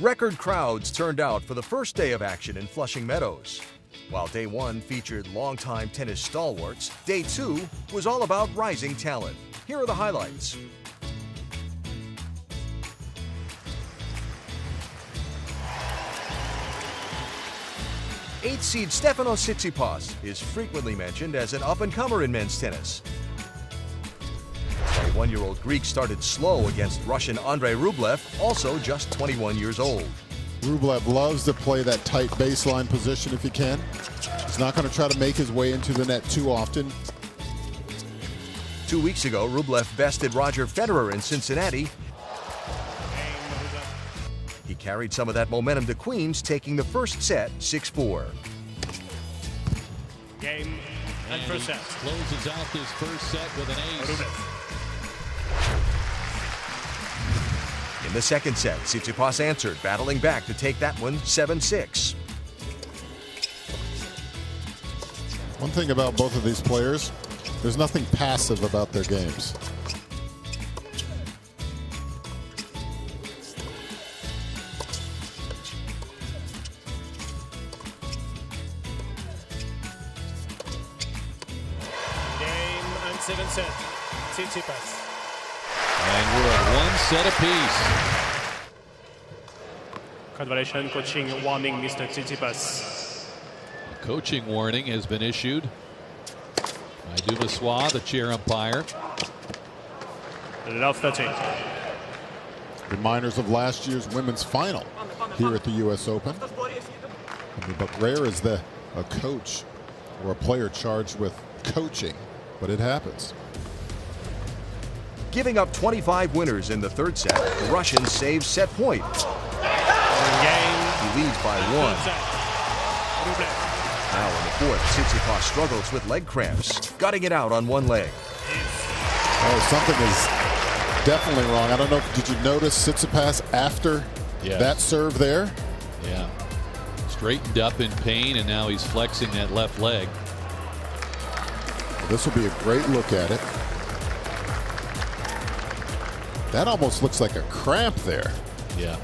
Record crowds turned out for the first day of action in Flushing Meadows. While day one featured longtime tennis stalwarts, day two was all about rising talent. Here are the highlights. Eighth seed Stefanos Tsitsipas is frequently mentioned as an up-and-comer in men's tennis. 21-year-old Greek started slow against Russian Andrei Rublev, also just 21 years old. Rublev loves to play that tight baseline position if he can. He's not going to try to make his way into the net too often. 2 weeks ago, Rublev bested Roger Federer in Cincinnati. He carried some of that momentum to Queens, taking the first set 6-4. Game and first set. Closes out this first set with an ace. In the second set, Tsitsipas answered, battling back to take that one 7-6. One thing about both of these players, there's nothing passive about their games. Game and 7 set. Tsitsipas. And we're at one set apiece. Congratulations, coaching warning, Mr. Tsitsipas. A coaching warning has been issued by Dumassois, the chair umpire. Love 13. Reminders of last year's women's final here at the U.S. Open. But rare is a coach or a player charged with coaching, but it happens. Giving up 25 winners in the third set, the Russian saves set point. He leads by one. Now in the fourth, Tsitsipas struggles with leg cramps, gutting it out on one leg. Oh, something is definitely wrong. I don't know, did you notice Tsitsipas after that serve there? Yeah. Straightened up in pain, and now he's flexing that left leg. Well, this will be a great look at it. That almost looks like a cramp there. Yeah.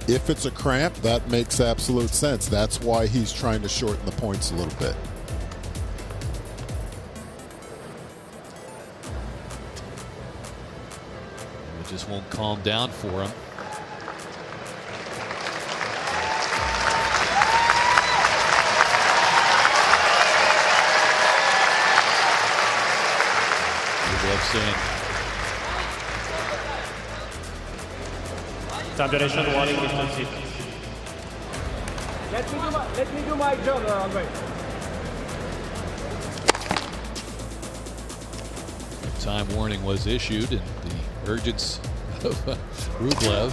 If it's a cramp, that makes absolute sense. That's why he's trying to shorten the points a little bit. It just won't calm down for him. Saying time duration warning, Mr. Tsitsipas. Let me do my job, Andre. time warning was issued, and the urgence of Rublev.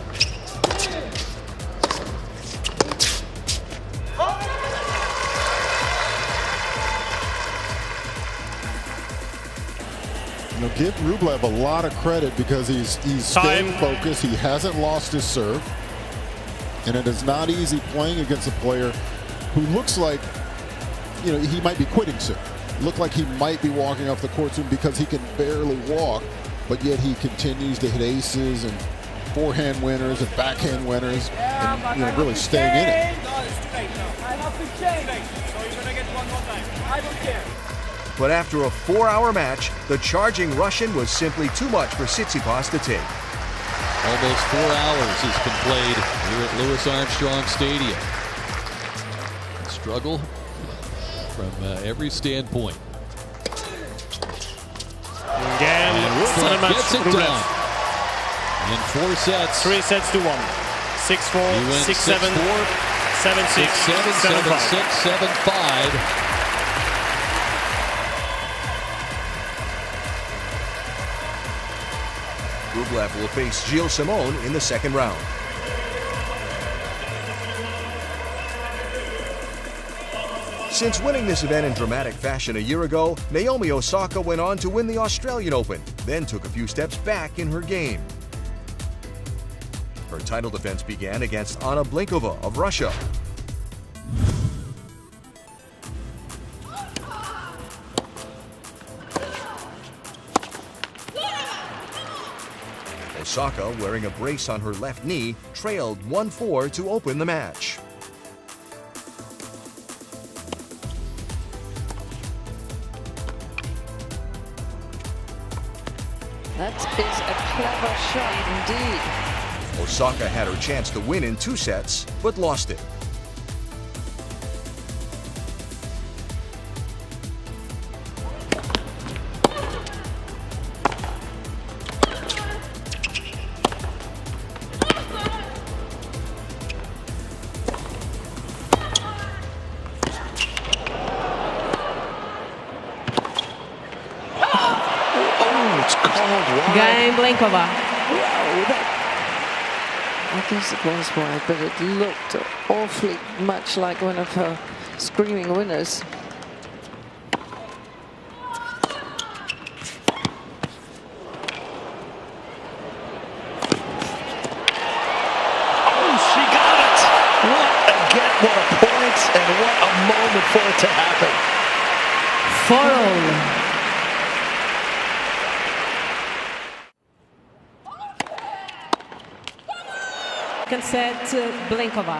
You know, give Rublev a lot of credit because he's staying focused. He hasn't lost his serve. And it is not easy playing against a player who looks like, you know, he might be quitting soon. Look like he might be walking off the court soon because he can barely walk, but yet he continues to hit aces and forehand winners and backhand winners and, you know, really staying in it. No, it's too late now. I have to change. So you're going to get one more time. I don't care. But after a 4-hour match, the charging Russian was simply too much for Tsitsipas to take. Almost 4 hours has been played here at Louis Armstrong Stadium. Struggle from every standpoint. Again, and Rublev gets it done. In 4 sets. 3 sets to 1. 6-4, 6-7, 7-6, 6-7, 7-6, 7-5. Rublev will face Gilles Simon in the second round. Since winning this event in dramatic fashion a year ago, Naomi Osaka went on to win the Australian Open, then took a few steps back in her game. Her title defense began against Anna Blinkova of Russia. Osaka, wearing a brace on her left knee, trailed 1-4 to open the match. That is a clever shot indeed. Osaka had her chance to win in 2 sets, but lost it. Game Blinkova. I guess it was wide, but it looked awfully much like one of her screaming winners. Oh, she got it! What a point and what a moment for it to happen. 4-all. Second set, Blinkova.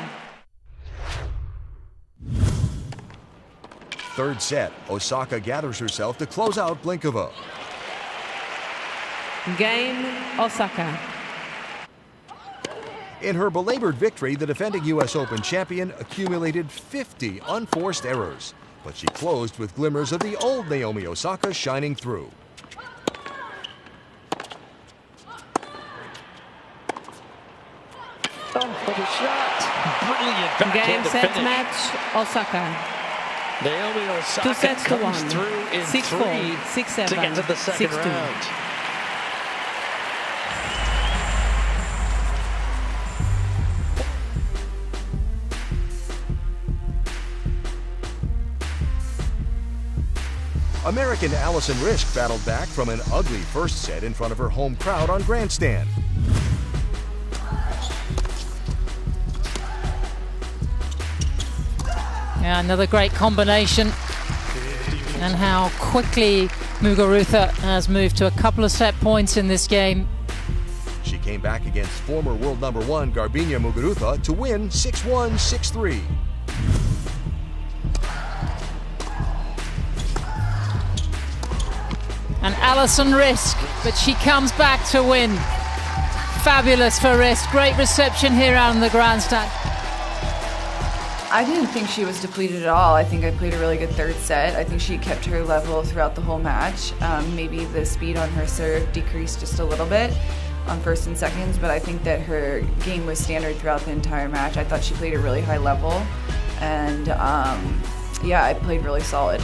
Third set, Osaka gathers herself to close out Blinkova. Game Osaka. In her belabored victory, the defending U.S. Open champion accumulated 50 unforced errors, but she closed with glimmers of the old Naomi Osaka shining through. Oh, what a shot! Brilliant Game backhand set finish. match Osaka. Naomi 2 Osaka sets to comes 1. through in 6-4, 3 6-7, to get to the second 6-2. round. American Allison Risk battled back from an ugly first set in front of her home crowd on Grandstand. Yeah, another great combination. And how quickly Muguruza has moved to a couple of set points in this game. She came back against former world number 1 Garbiñe Muguruza to win 6-1, 6-3. And Allison Risk, but she comes back to win. Fabulous for Risk. Great reception here out on the grandstand. I didn't think she was depleted at all. I think I played a really good third set. I think she kept her level throughout the whole match. Maybe the speed on her serve decreased just a little bit on first and seconds, but I think that her game was standard throughout the entire match. I thought she played a really high level, and yeah, I played really solid.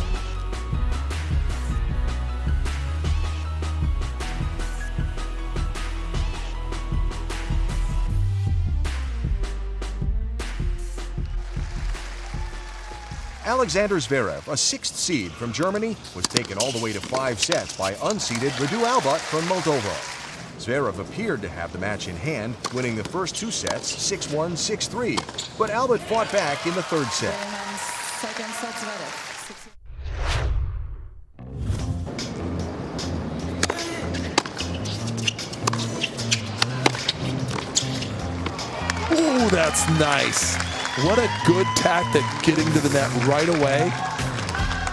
Alexander Zverev, a 6th seed from Germany, was taken all the way to 5 sets by unseeded Radu Albot from Moldova. Zverev appeared to have the match in hand, winning the first 2 sets 6-1, 6-3, but Albot fought back in the third set. Ooh, that's nice. What a good tactic, getting to the net right away,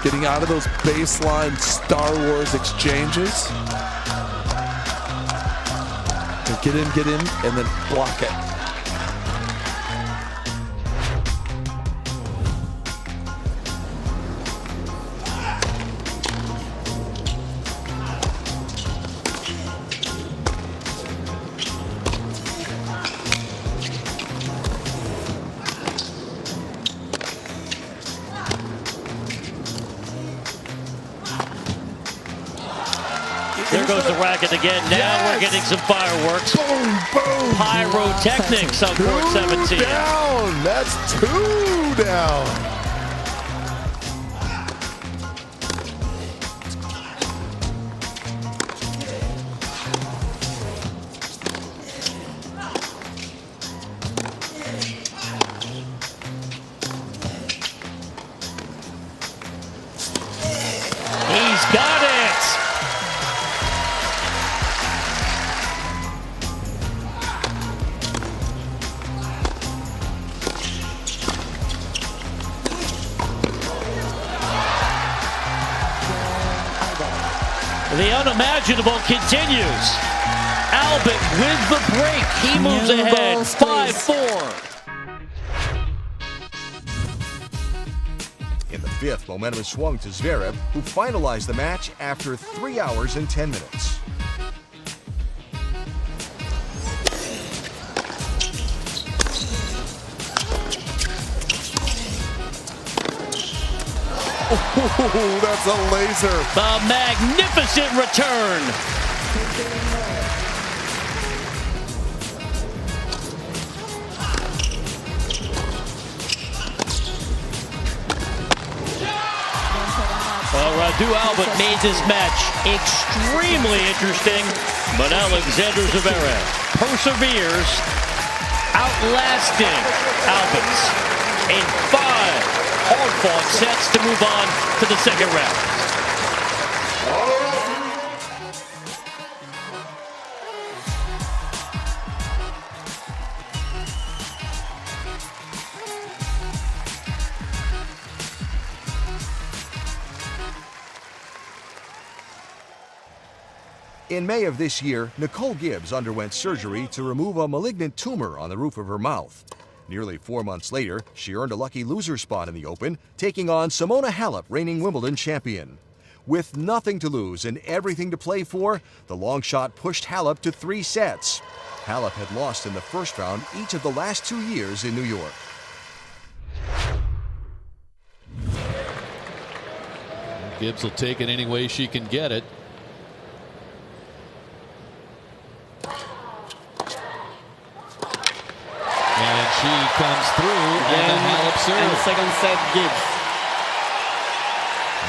getting out of those baseline Star Wars exchanges. And get in, and then block it. There goes the racket again. Now we're getting some fireworks. Boom, boom. Pyrotechnics on court 17. Down. That's 2 down. He's got it. unimaginable continues. Albert with the break. He moves ahead. 5-4. In the fifth, momentum swung to Zverev, who finalized the match after 3 hours and 10 minutes. Oh, that's a laser. A magnificent return. Radu Albert made this match extremely interesting, but Alexander Zverev perseveres, outlasting Albert in 5 hard-fought sets to move on to the second round. In May of this year, Nicole Gibbs underwent surgery to remove a malignant tumor on the roof of her mouth. Nearly 4 months later, she earned a lucky loser spot in the Open, taking on Simona Halep, reigning Wimbledon champion. With nothing to lose and everything to play for, the long shot pushed Halep to 3 sets. Halep had lost in the first round each of the last 2 years in New York. Gibbs will take it any way she can get it. And she comes through on the Halep serve. And second set, Gibbs.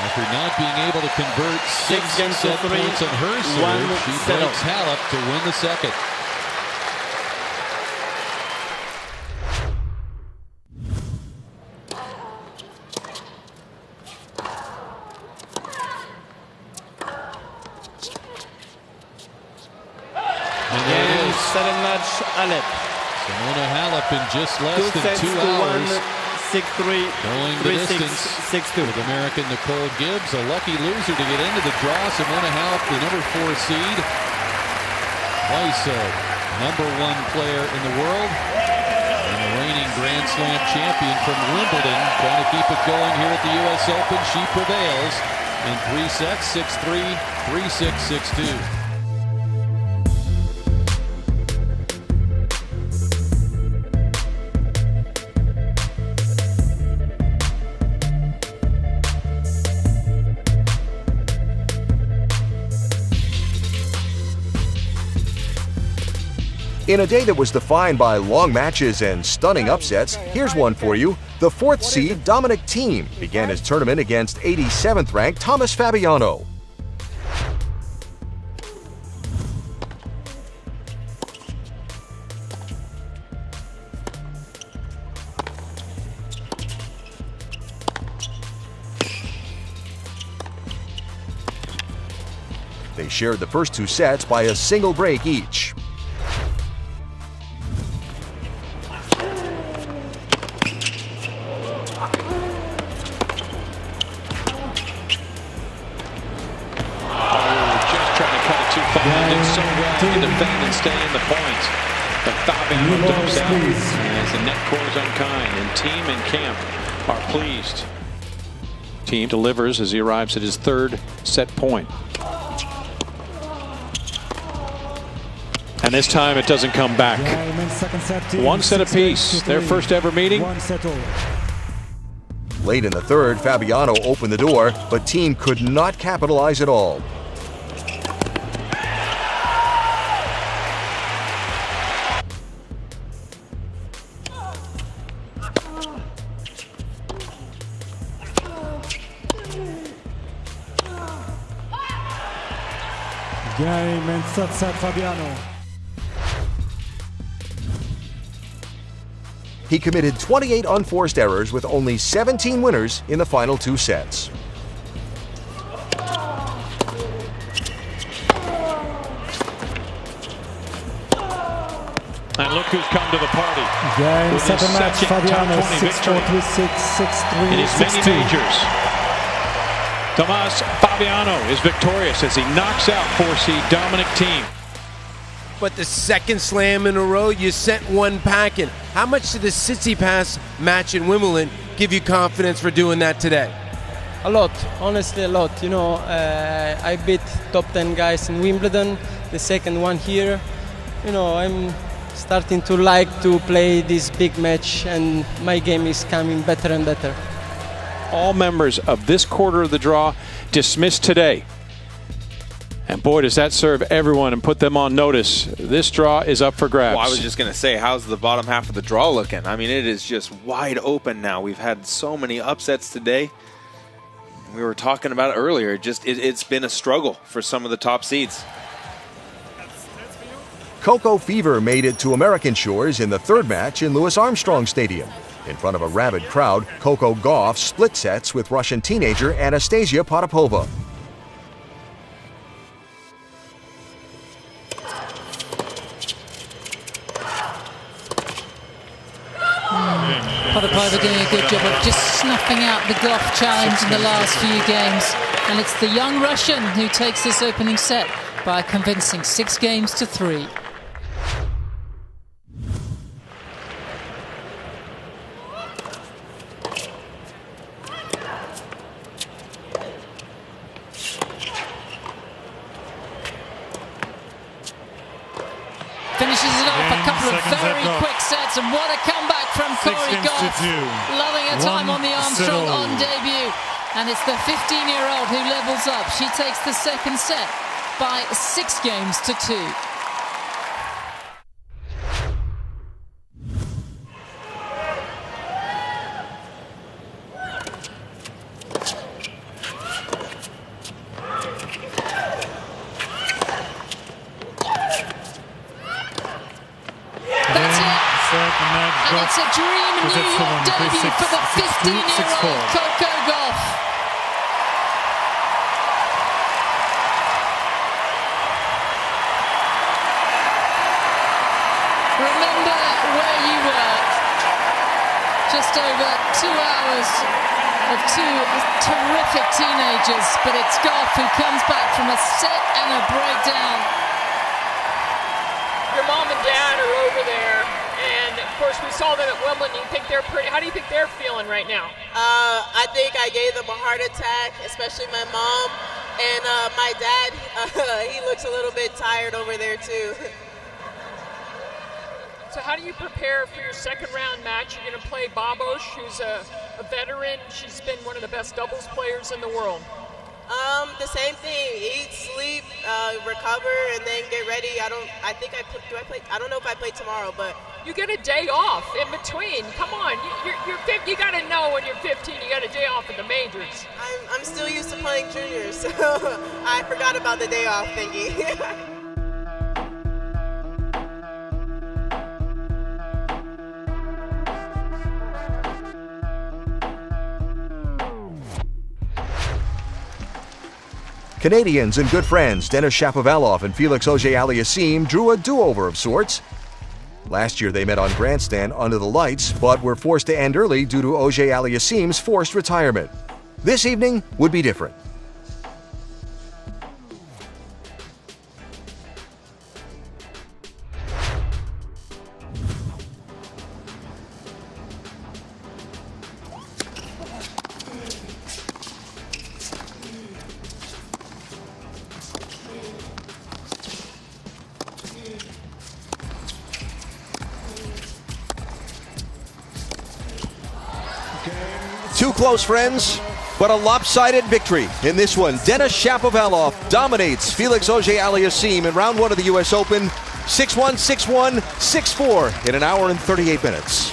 After not being able to convert 6 set points on her serve, she breaks Halep to win the second. And there it is. 7-match Halep. Simona Halep in just less than 2 hours. 6-3, going the distance 6-2. with American Nicole Gibbs, a lucky loser to get into the draw. Simona Halep, the number 4 seed, twice a number 1 player in the world, and a reigning Grand Slam champion from Wimbledon, trying to keep it going here at the U.S. Open. She prevails in 3 sets, 6-3, 3-6, 6-2. In a day that was defined by long matches and stunning upsets, here's one for you. The 4th seed Dominic Thiem began his tournament against 87th ranked Thomas Fabiano. They shared the first 2 sets by a single break each. In the vein and stay in the points. But Fabiano dumps out as the net cores unkind, and Thiem and Camp are pleased. Thiem delivers as he arrives at his 3rd set point. And this time it doesn't come back. 1 set apiece. Their first ever meeting. Late in the 3rd, Fabiano opened the door, but Thiem could not capitalize at all. Game and third set, Fabiano. He committed 28 unforced errors with only 17 winners in the final 2 sets. And look who's come to the party. Game, with his 7 match, 2nd top 20 Fabiano, 6-4, 3-6, 6-3, victory in his many 6-2. majors. Tomas Fabiano is victorious as he knocks out 4-seed Dominic Thiem. But the second slam in a row, you sent one packing. How much did the Tsitsipas match in Wimbledon give you confidence for doing that today? A lot, honestly a lot. You know, I beat top 10 guys in Wimbledon, the second one here. You know, I'm starting to like to play this big match, and my game is coming better and better. All members of this quarter of the draw dismissed today. And boy, does that serve everyone and put them on notice. This draw is up for grabs. Well, I was just going to say, how's the bottom half of the draw looking? I mean, it is just wide open now. We've had so many upsets today. We were talking about it earlier. It's been a struggle for some of the top seeds. Coco Fever made it to American shores in the third match in Louis Armstrong Stadium. In front of a rabid crowd, Coco Gauff split sets with Russian teenager Anastasia Potapova. Potapova doing a good job of just snuffing out the Gauff challenge in the last few games. And it's the young Russian who takes this opening set by a convincing 6-3. Finishes it off, a couple of very quick sets, and what a comeback from Corey Gauff. Loving her time on the Armstrong on debut. And it's the 15-year-old who levels up. She takes the second set by 6-2. And it's a dream New York debut for the 15-year-old Coco Gauff. Remember where you were. Just over 2 hours of two terrific teenagers, but it's Gauff who comes back from a set and a breakdown. Your mom and dad are over there. And of course, we saw them at Wimbledon. You think they're pretty? How do you think they're feeling right now? I think I gave them a heart attack, especially my mom and my dad. He looks a little bit tired over there too. So, how do you prepare for your second round match? You're going to play Babos, who's a veteran. She's been one of the best doubles players in the world. The same thing. Eat, sleep, recover, and then get ready. I don't know if I play tomorrow, but you get a day off in between. Come on, you got to know when you're 15, you got a day off at the majors. I'm still used to playing juniors, so I forgot about the day off thingy. Canadians and good friends Denis Shapovalov and Felix Auger-Aliassime drew a do-over of sorts. Last year they met on grandstand under the lights, but were forced to end early due to Auger-Aliassime's forced retirement. This evening would be different. Two close friends, but a lopsided victory in this one. Denis Shapovalov dominates Felix Auger-Aliassime in round one of the U.S. Open, 6-1, 6-1, 6-4 in an hour and 38 minutes.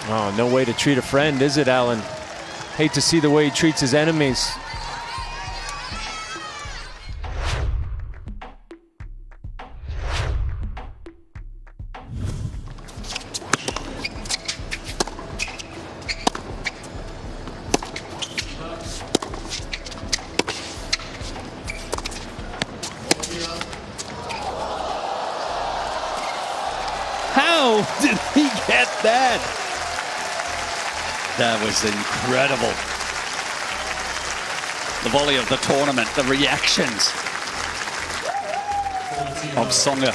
Oh, no way to treat a friend, is it, Alan? Hate to see the way he treats his enemies. How did he get that? That was incredible. The volley of the tournament, the reactions of Tsonga.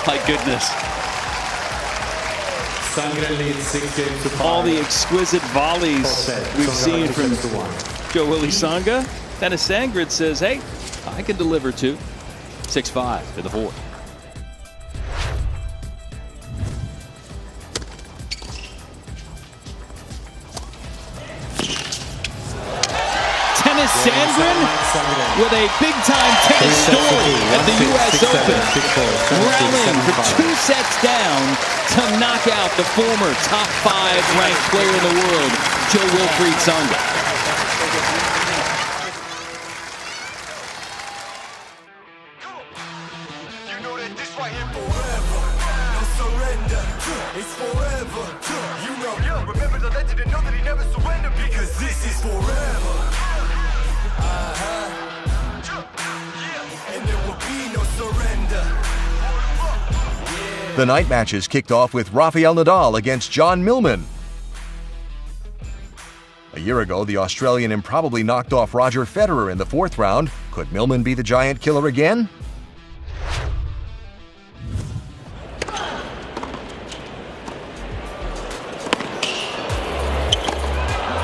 My goodness. All the exquisite volleys we've seen from Joe Willie Tsonga. Dennis Sangrid says, hey, I can deliver too. 6-5 to the fourth. Dennis Sangrid with a big-time tennis story at the U.S. Open. Rallying for 2 sets down to knock out the former top 5 ranked player in the world, Joe Wilfried Tsonga. The night matches kicked off with Rafael Nadal against John Millman. A year ago, the Australian improbably knocked off Roger Federer in the 4th round. Could Millman be the giant killer again?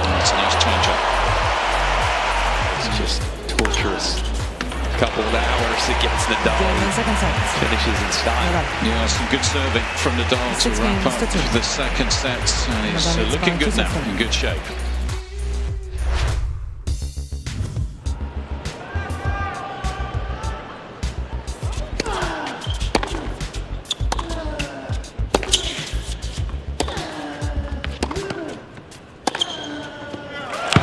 That's a nice change-up. It's just torturous. Couple of hours against Nadal. Finishes in style. Yeah, some good serving from Nadal to wrap up the second set. And he's looking good now, in good shape.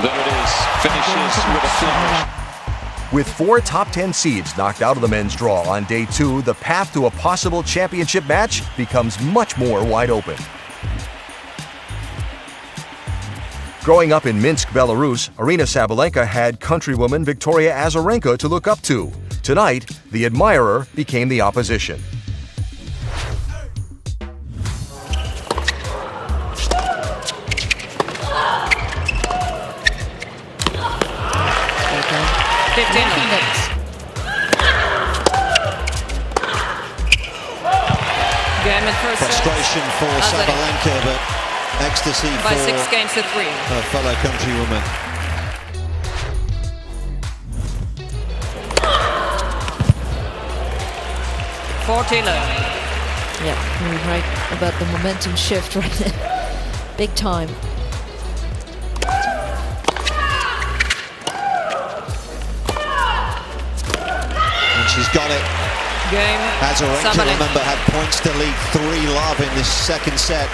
There it is. Finishes with a flourish. With 4 top 10 seeds knocked out of the men's draw on day 2, the path to a possible championship match becomes much more wide open. Growing up in Minsk, Belarus, Aryna Sabalenka had countrywoman Victoria Azarenka to look up to. Tonight, the admirer became the opposition. Frustration for Sabalenka, but ecstasy by for 6 games to 3. her fellow countrywoman. Yeah, you're right about the momentum shift right there. Big time. And she's got it. Game. Azarenka, remember, had points to lead 3-love in this second set.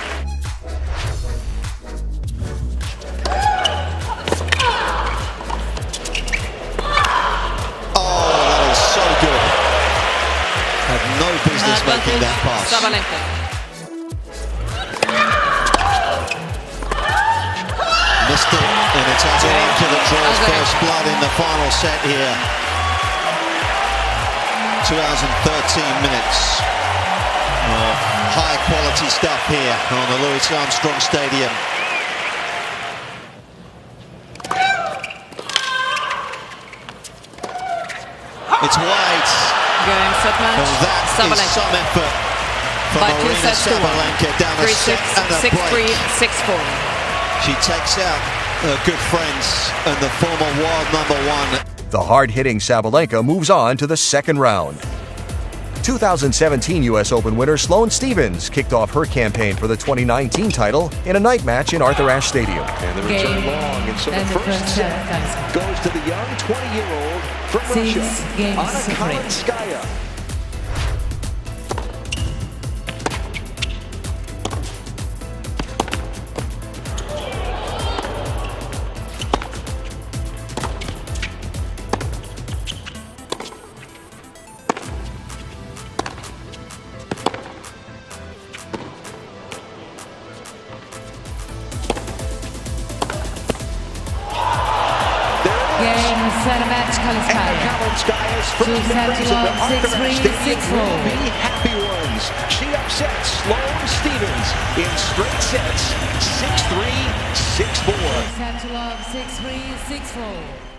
Oh, that is so good. Had no business making that pass. Sabalenka. Missed it, and it's Azarenka that draws first blood in the final set here. 2 hours and 13 minutes of high quality stuff here on the Louis Armstrong Stadium. It's wide. Game set match. And that is some effort from Aryna Sabalenka down a set and a break. 6-3, 6-4. She takes out her good friends and the former world #1. The hard-hitting Sabalenka moves on to the 2nd round. 2017 U.S. Open winner Sloane Stephens kicked off her campaign for the 2019 title in a night match in Arthur Ashe Stadium. And the return long, and so the first set goes to the young 20-year-old from Russia, Anna Kalinskaya. be happy ones. She upsets Sloane Stevens in straight sets, 6-3, 6-4. 6-3, 6-4.